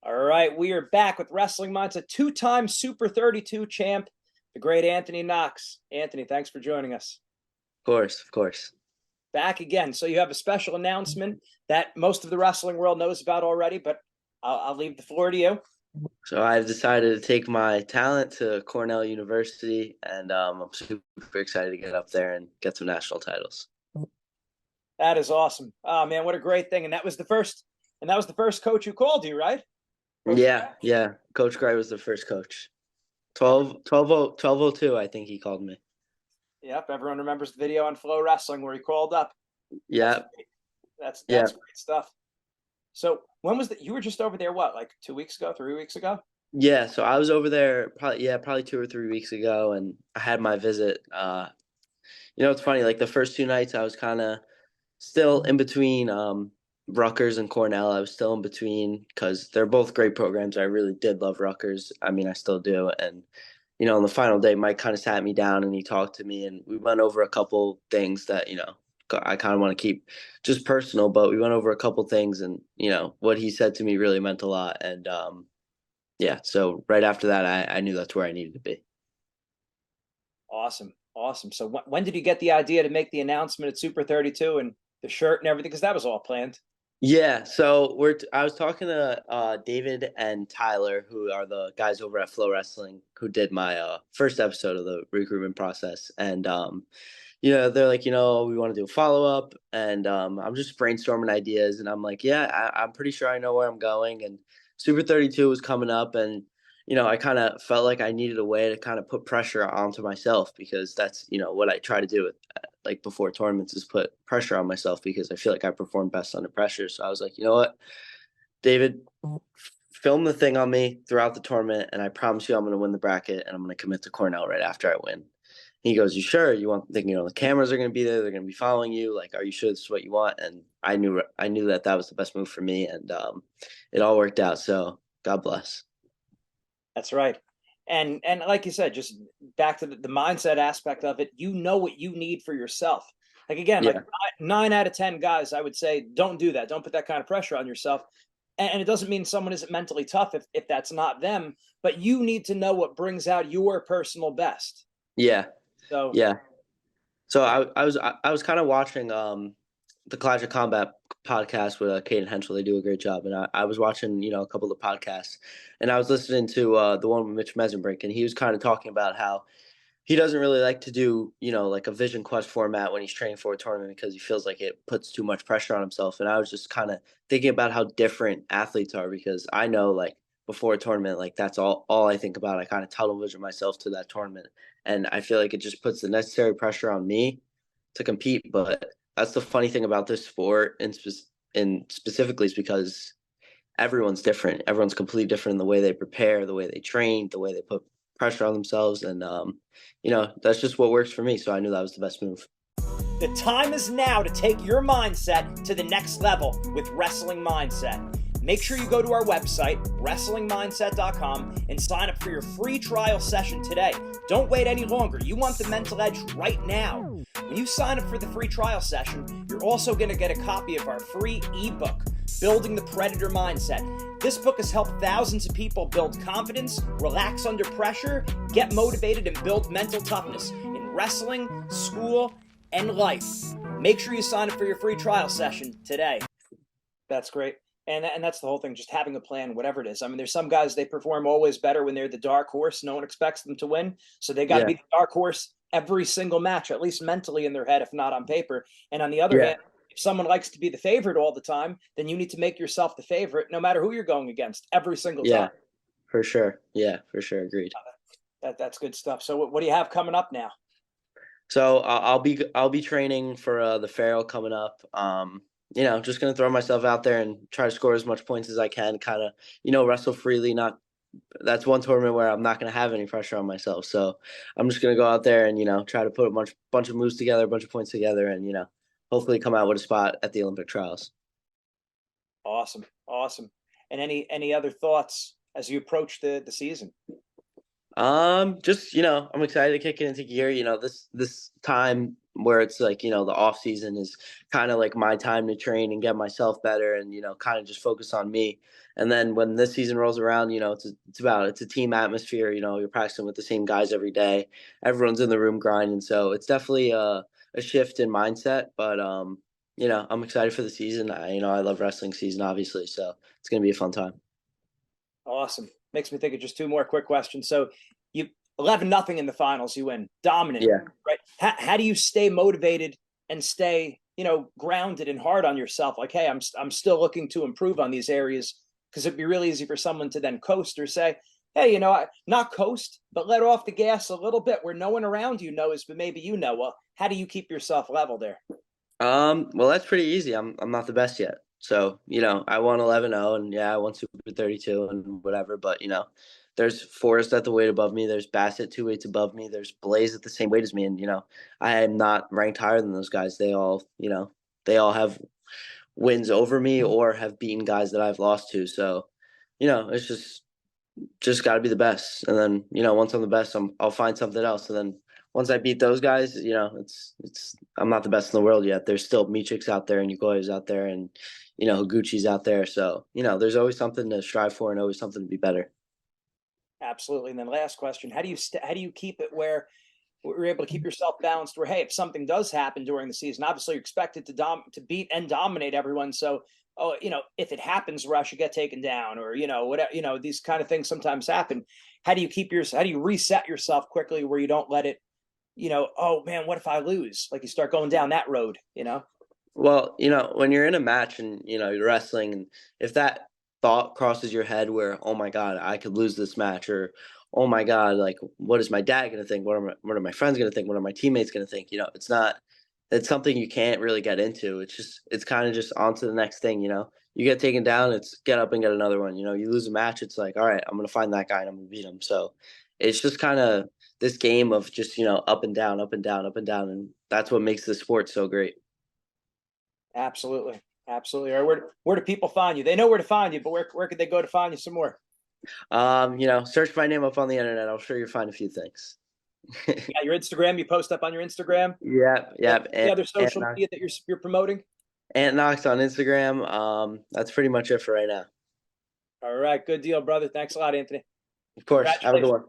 All right, we are back with Wrestling Mindset, two-time Super 32 champ, the great Anthony Knox. Anthony, thanks for joining us. Of course, of course. Back again. So you have a special announcement that most of the wrestling world knows about already, but I'll leave the floor to you. So I've decided to take my talent to Cornell University, and I'm super excited to get up there and get some national titles. That is awesome. Oh man, what a great thing! And that was the first coach who called you, right? Yeah. Coach Gray was the first coach. 1202, I think he called me. Yep, everyone remembers the video on Flow Wrestling where he called up. Yeah. That's great stuff. So when was that? You were just over there, what, like 2 weeks ago, 3 weeks ago? Yeah, so I was over there probably 2 or 3 weeks ago, and I had my visit. It's funny, like the first 2 nights I was kind of still in between Rutgers and Cornell. I was still in between because they're both great programs. I really did love Rutgers. I mean, I still do. And, on the final day, Mike kind of sat me down and he talked to me, and we went over a couple things that, I kind of want to keep just personal, but we went over a couple things, and, what he said to me really meant a lot. And, so right after that, I knew that's where I needed to be. Awesome. So when did you get the idea to make the announcement at Super 32 and the shirt and everything? Because that was all planned. Yeah, so I was talking to David and Tyler, who are the guys over at Flow Wrestling, who did my first episode of the recruitment process, and they're like, we want to do a follow up, and I'm just brainstorming ideas, and I'm like, yeah, I'm pretty sure I know where I'm going, and Super 32 was coming up, and I kind of felt like I needed a way to kind of put pressure onto myself, because that's what I try to do with like before tournaments is put pressure on myself, because I feel like I perform best under pressure. So I was like, you know what, David, film the thing on me throughout the tournament, and I promise you I'm going to win the bracket, and I'm going to commit to Cornell right after I win. He goes, you sure? The cameras are going to be there. They're going to be following you. Like, are you sure this is what you want? And I knew that was the best move for me, and it all worked out. So God bless. That's right. And like you said, just back to the mindset aspect of it, you know what you need for yourself. Like, again, Yeah. like 9 out of 10 guys, I would say, don't do that. Don't put that kind of pressure on yourself. And it doesn't mean someone isn't mentally tough if that's not them, but you need to know what brings out your personal best. Yeah. So Yeah. So I was kind of watching the College Combat podcast with Caden Henschel. They do a great job, and I was watching a couple of podcasts, and I was listening to the one with Mitch Mesenbrink, and he was kind of talking about how he doesn't really like to do like a Vision Quest format when he's training for a tournament, because he feels like it puts too much pressure on himself. And I was just kind of thinking about how different athletes are, because I know, like, before a tournament, like, that's all I think about. I kind of tunnel vision myself to that tournament, and I feel like it just puts the necessary pressure on me to compete. But that's the funny thing about this sport, and specifically, is because everyone's different. Everyone's completely different in the way they prepare, the way they train, the way they put pressure on themselves, and that's just what works for me. So I knew that was the best move. the time is now to take your mindset to the next level with Wrestling Mindset. Make sure you go to our website, wrestlingmindset.com, and sign up for your free trial session today. Don't wait any longer. You want the mental edge right now. When you sign up for the free trial session, you're also going to get a copy of our free ebook, Building the Predator Mindset. This book has helped thousands of people build confidence, relax under pressure, get motivated, and build mental toughness in wrestling, school, and life. Make sure you sign up for your free trial session today. That's great. And that's the whole thing, just having a plan, whatever it is. I mean, there's some guys, they perform always better when they're the dark horse. No one expects them to win. So they got to be the dark horse every single match, at least mentally in their head, if not on paper. And on the other hand, if someone likes to be the favorite all the time, then you need to make yourself the favorite no matter who you're going against every single time. Yeah, for sure. Yeah, for sure. Agreed. That's good stuff. So what do you have coming up now? So I'll be training for the Farrell coming up. Just going to throw myself out there and try to score as much points as I can, kind of, wrestle freely. That's one tournament where I'm not going to have any pressure on myself. So I'm just going to go out there and, try to put a bunch of moves together, a bunch of points together, and, hopefully come out with a spot at the Olympic trials. Awesome. And any other thoughts as you approach the season? I'm excited to kick it into gear. This time where it's like, the off season is kind of like my time to train and get myself better and, kind of just focus on me. And then when this season rolls around, it's a team atmosphere. You're practicing with the same guys every day. Everyone's in the room grinding. So it's definitely a shift in mindset, but I'm excited for the season. I love wrestling season, obviously, so it's going to be a fun time. Awesome. Makes me think of just two more quick questions. So you 11-0 in the finals, you win, dominant, Yeah. right? How do you stay motivated and stay, grounded and hard on yourself? Like, hey, I'm still looking to improve on these areas, because it'd be really easy for someone to then coast or say, hey, not coast, but let off the gas a little bit where no one around you knows, but maybe Well, how do you keep yourself level there? Well, that's pretty easy. I'm not the best yet. So, I won 11-0 and yeah, I won Super 32 and whatever, but there's Forrest at the weight above me, there's Bassett 2 weights above me, there's Blaze at the same weight as me, and I am not ranked higher than those guys. They all have wins over me or have beaten guys that I've lost to. So, it's just got to be the best. And then, once I'm the best, I'll find something else. And then once I beat those guys, it's I'm not the best in the world yet. There's still Michik's out there and Ugoya's out there and, Higuchi's out there. So, there's always something to strive for and always something to be better. Absolutely. And then last question, how do you keep it where you're able to keep yourself balanced where, hey, if something does happen during the season, obviously you're expected to beat and dominate everyone. So, if it happens, Rush, you get taken down or, whatever, these kind of things sometimes happen. How do you reset yourself quickly where you don't let it, oh man, what if I lose? Like you start going down that road. Well, when you're in a match and, you're wrestling, and if that thought crosses your head where, oh my God, I could lose this match, or, oh my God, like, what is my dad going to think? What are my friends going to think? What are my teammates going to think? It's something you can't really get into. It's kind of just on to the next thing, you get taken down, it's get up and get another one. You lose a match, it's like, all right, I'm going to find that guy and I'm going to beat him. So it's just kind of this game of just, up and down, up and down, up and down. And that's what makes the sport so great. Absolutely. Absolutely. All right, where do people find you? They know where to find you, but where could they go to find you some more? Search my name up on the internet. I'm sure you'll find a few things. Yeah, your Instagram, you post up on your Instagram. Yeah. The other social media that you're promoting? Knox on Instagram. That's pretty much it for right now. All right, good deal, brother. Thanks a lot, Anthony. Of course. Have a good one.